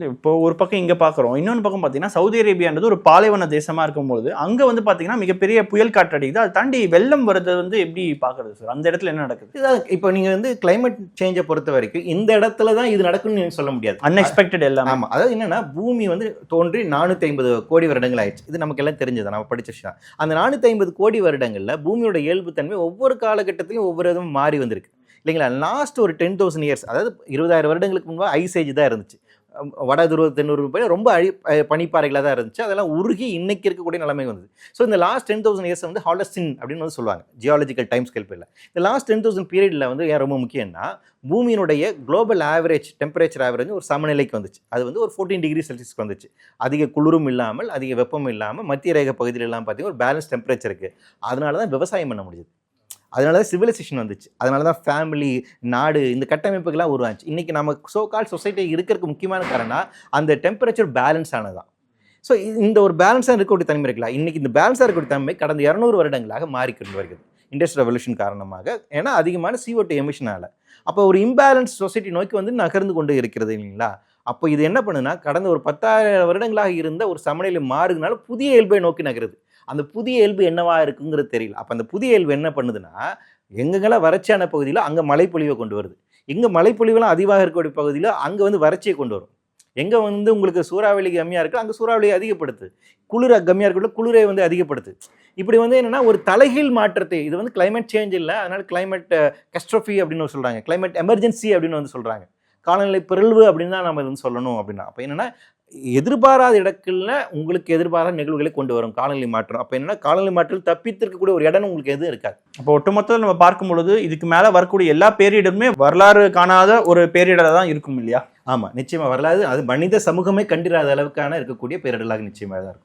இப்போ ஒரு பக்கம் இங்க பாக்குறோம், இன்னொன்று பக்கம் பாத்தீங்கன்னா சவுதி அரேபியான்றது ஒரு பாலைவன தேசமா இருக்கும்போது அங்க வந்து பாத்தீங்கன்னா மிகப்பெரிய புயல் காற்று அடிக்குது. அதை தாண்டி வெள்ளம் வருது வந்து எப்படி பாக்குறது சார்? அந்த இடத்துல என்ன நடக்குது? இதான் இப்போ நீங்க வந்து கிளைமேட் சேஞ்சை பொறுத்த வரைக்கும் இந்த இடத்துல தான் இது நடக்கும்னு நீங்க சொல்ல முடியாது. அன்எக்ஸ்பெக்டட் எல்லாம். ஆமா, அதாவது என்னன்னா பூமி வந்து தோன்றி 450 கோடி வருடங்கள் ஆயிடுச்சு. இது நமக்கு எல்லாம் தெரிஞ்சது, நம்ம படிச்ச விஷயம். அந்த 450 கோடி வருடங்கள்ல பூமியோட இயல்புத்தன்மை ஒவ்வொரு காலகட்டத்திலையும் ஒவ்வொரு விதமும் மாறி வந்திருக்கு இல்லைங்களா. லாஸ்ட் ஒரு 10,000 இயர்ஸ், அதாவது 20,000 வருடங்களுக்கு முன்பு ஐஸ் ஏஜ் தான் இருந்துச்சு. வட துருவ தென்னுருவ ரொம்ப பனிப்பாறைகளாக தான் இருந்துச்சு. அதெல்லாம் உருகி இன்னைக்கு இருக்கக்கூடிய நிலைமை வந்தது. ஸோ இந்த லாஸ்ட் 10,000 இயர்ஸ் வந்து ஹாலஸ்டின் அப்படின்னு வந்து சொல்லுவாங்க ஜியாலஜிக்கல் டைம் ஸ்கேல் பேரில். இந்த லாஸ்ட் 10,000 பீரியடில் வந்து ஏன் ரொம்ப முக்கியம்னா பூமியினுடைய குளோபல் ஆவரேஜ் டெம்பரேச்சர் ஆவரேஜ் ஒரு சமநிலைக்கு வந்துச்சு. அது வந்து ஒரு 14 டிகிரி செல்சியஸ்க்கு வந்துச்சு. அதிக குளிரும் இல்லாமல் அதிக வெப்பமும் இல்லாமல் மத்திய ரேகை பகுதியில் எல்லாம் பார்த்தீங்கன்னா ஒரு பேலன்ஸ் டெம்பரேச்சர் இருக்குது. அதனால தான் விவசாயம் பண்ண முடியுது. அதனால தான் சிவிலைசேஷன் வந்துச்சு. அதனால தான் ஃபேமிலி, நாடு, இந்த கட்டமைப்புகள்லாம் உருவாச்சு. இன்றைக்கி நம்ம சோ கால் சொசைட்டி இருக்கிறதுக்கு முக்கியமான காரணம் அந்த டெம்பரேச்சர் பேலன்ஸ் ஆனதான். ஸோ இந்த ஒரு பேலன்ஸாக இருக்கக்கூடிய தன்மை இருக்கலாம். இன்றைக்கி இந்த பேலன்ஸாக இருக்கக்கூடிய தன்மை கடந்த 200 வருடங்களாக மாறிக்கொண்டு வருகிறது இண்டஸ்ட்ரியல் ரெவல்யூஷன் காரணமாக. ஏன்னா அதிகமான CO2 எமிஷனால் அப்போ ஒரு இம்பேலன்ஸ் சொசைட்டி நோக்கி வந்து நகர்ந்து கொண்டு இருக்கிறது இல்லைங்களா. அப்போ இது என்ன பண்ணுன்னா கடந்த ஒரு 10,000 வருடங்களாக இருந்த ஒரு சமநிலை மாறுதுனால புதிய இயல்பை நோக்கி நகருது. அந்த புதிய இயல்பு என்னவா இருக்குங்கிறது தெரியல. அப்போ அந்த புதிய இயல்பு என்ன பண்ணுதுன்னா எங்கெங்கெல்லாம் வறட்சியான பகுதியில் அங்கே மழைப்பொழிவை கொண்டு வருது. எங்கே மழைப்பொழிவெல்லாம் அதிகமாக இருக்கக்கூடிய பகுதியில் அங்கே வந்து வறட்சியை கொண்டு வரும். எங்கே வந்து உங்களுக்கு சூறாவளி கம்மியாக இருக்குது அங்கே சூறாவளியை அதிகப்படுத்து. குளிர் கம்மியாக இருக்கக்கூடிய குளிரை வந்து அதிகப்படுத்து. இப்படி வந்து என்னென்னா ஒரு தலைகீழ் மாற்றத்தை, இது வந்து கிளைமேட் சேஞ்ச் இல்லை, அதனால் கிளைமேட் கஸ்ட்ரோஃபி அப்படின்னு சொல்கிறாங்க, கிளைமேட் எமர்ஜென்சி அப்படின்னு வந்து சொல்கிறாங்க, காலநிலை பிறழ்வு அப்படின்னு தான் நம்ம இது வந்து சொல்லணும் அப்படின்னா. அப்போ என்னென்னா எதிர்பாராத இடத்துல உங்களுக்கு எதிர்பாராத நிகழ்வுகளை கொண்டு வரும் காலநிலை மாற்றம். அப்போ என்னன்னா காலநிலை மாற்றம் தப்பித்திருக்கக்கூடிய ஒரு இடம் உங்களுக்கு எதுவும் இருக்காது. அப்போ ஒட்டுமொத்தத்தில் நம்ம பார்க்கும் பொழுது இதுக்கு மேலே வரக்கூடிய எல்லா பேரிடருமே வரலாறு காணாத ஒரு பேரிடராக தான் இருக்கும் இல்லையா? ஆமாம், நிச்சயமாக வரலாறு அது மனித சமூகமே கண்டிராத அளவுக்கான இருக்கக்கூடிய பேரிடலாக நிச்சயமாக தான் இருக்கும்.